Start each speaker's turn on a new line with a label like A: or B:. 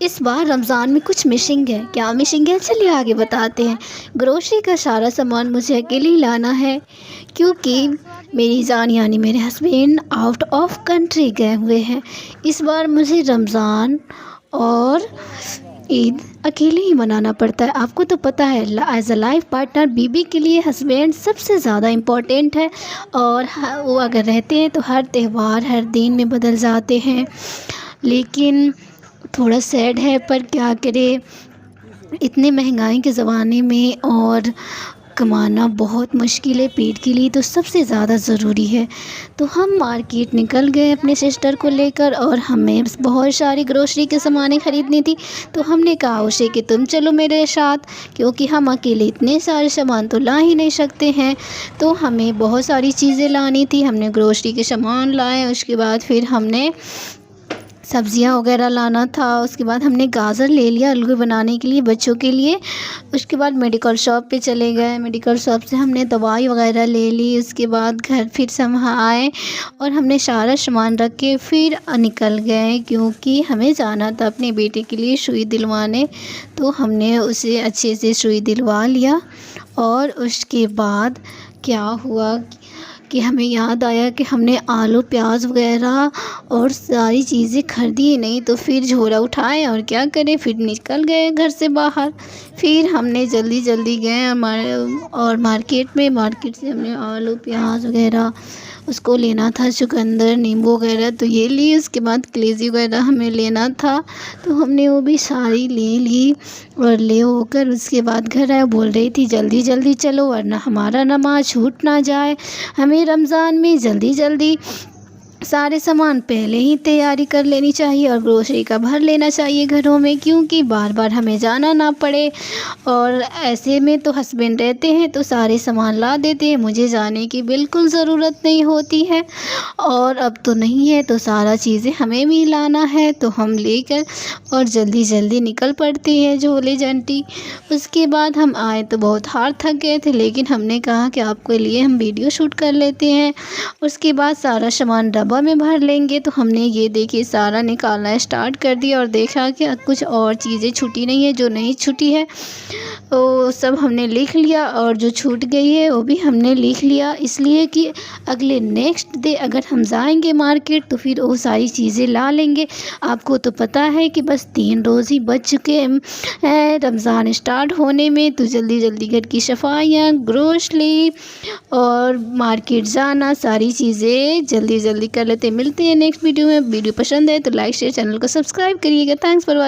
A: اس بار رمضان میں کچھ مشنگ ہے۔ کیا مشنگ ہے؟ چلیے آگے بتاتے ہیں۔ گروسری کا سارا سامان مجھے اکیلے ہی لانا ہے کیونکہ میری جان یعنی میرے ہسبینڈ آؤٹ آف کنٹری گئے ہوئے ہیں۔ اس بار مجھے رمضان اور عید اکیلے ہی منانا پڑتا ہے۔ آپ کو تو پتہ ہے ایز اے لائف پارٹنر بیوی کے لیے ہسبینڈ سب سے زیادہ امپورٹنٹ ہے، اور وہ اگر رہتے ہیں تو ہر تہوار ہر دن میں بدل جاتے ہیں۔ لیکن تھوڑا سیڈ ہے، پر کیا کرے، اتنے مہنگائی کے زمانے میں اور کمانا بہت مشکل ہے، پیٹ کے لیے تو سب سے زیادہ ضروری ہے۔ تو ہم مارکیٹ نکل گئے اپنے سسٹر کو لے کر، اور ہمیں بہت ساری گروسری کے سامانیں خریدنی تھی۔ تو ہم نے کہا اسے کہ تم چلو میرے ساتھ، کیونکہ ہم اکیلے اتنے سارے سامان تو لا ہی نہیں سکتے ہیں۔ تو ہمیں بہت ساری چیزیں لانی تھی، ہم نے گروسری کے سامان لائے، اس کے بعد پھر ہم نے سبزیاں وغیرہ لانا تھا، اس کے بعد ہم نے گاجر لے لیا الو بنانے کے لیے بچوں کے لیے۔ اس کے بعد میڈیکل شاپ پہ چلے گئے، میڈیکل شاپ سے ہم نے دوائی وغیرہ لے لی۔ اس کے بعد گھر پھر سے ہم آئے اور ہم نے سارا سامان رکھ کے پھر نکل گئے، کیونکہ ہمیں جانا تھا اپنے بیٹے کے لیے سوئی دلوانے۔ تو ہم نے اسے اچھے سے سوئی دلوا لیا، اور اس کے بعد کیا ہوا کہ ہمیں یاد آیا کہ ہم نے آلو پیاز وغیرہ اور ساری چیزیں خریدی ہی نہیں۔ تو پھر جھولا اٹھائے اور کیا کریں، پھر نکل گئے گھر سے باہر۔ پھر ہم نے جلدی گئے اور مارکیٹ سے ہم نے آلو پیاز وغیرہ اس کو لینا تھا، چقندر نیمبو وغیرہ تو یہ لی۔ اس کے بعد کلیزی وغیرہ ہمیں لینا تھا، تو ہم نے وہ بھی ساری لے لی، اور لے ہو کر اس کے بعد گھر آئے۔ بول رہی تھی جلدی چلو ورنہ ہمارا نماز چھوٹ نہ جائے، ہمیں رمضان میں جلدی سارے سامان پہلے ہی تیاری کر لینی چاہیے، اور گروسری کا بھر لینا چاہیے گھروں میں، کیونکہ بار ہمیں جانا نہ پڑے۔ اور ایسے میں تو ہسبینڈ رہتے ہیں تو سارے سامان لا دیتے ہیں، مجھے جانے کی بالکل ضرورت نہیں ہوتی ہے، اور اب تو نہیں ہے تو سارا چیزیں ہمیں بھی لانا ہے۔ تو ہم لے کر اور جلدی نکل پڑتے ہیں جھولے جھنٹی۔ اس کے بعد ہم آئے تو بہت ہار تھک گئے تھے، لیکن ہم نے کہا کہ آپ کے لیے ہم ویڈیو شوٹ کر لیتے ہیں۔ اس کے بعد سارا سامان ڈبہ میں بھر لیں گے، تو ہم نے یہ دیکھیے سارا نکالنا اسٹارٹ کر دیا، اور دیکھا کہ کچھ اور چیزیں چھوٹی نہیں ہے، جو نہیں چھوٹی ہے وہ سب ہم نے لکھ لیا، اور جو چھوٹ گئی ہے وہ بھی ہم نے لکھ لیا، اس لیے کہ اگلے نیکسٹ ڈے اگر ہم جائیں گے مارکیٹ تو پھر وہ ساری چیزیں لا لیں گے۔ آپ کو تو پتہ ہے کہ بس 3 روز ہی بچ چکے ہیں رمضان اسٹارٹ ہونے میں، تو جلدی گھر کی صفائیاں، گروسری اور مارکیٹ جانا، ساری چیزیں جلدی کر لیتے ہیں۔ ملتے ہیں نیکسٹ ویڈیو میں۔ ویڈیو پسند ہے تو لائک شیئر، چینل کو سبسکرائب کریے گا۔ Thanks for watching.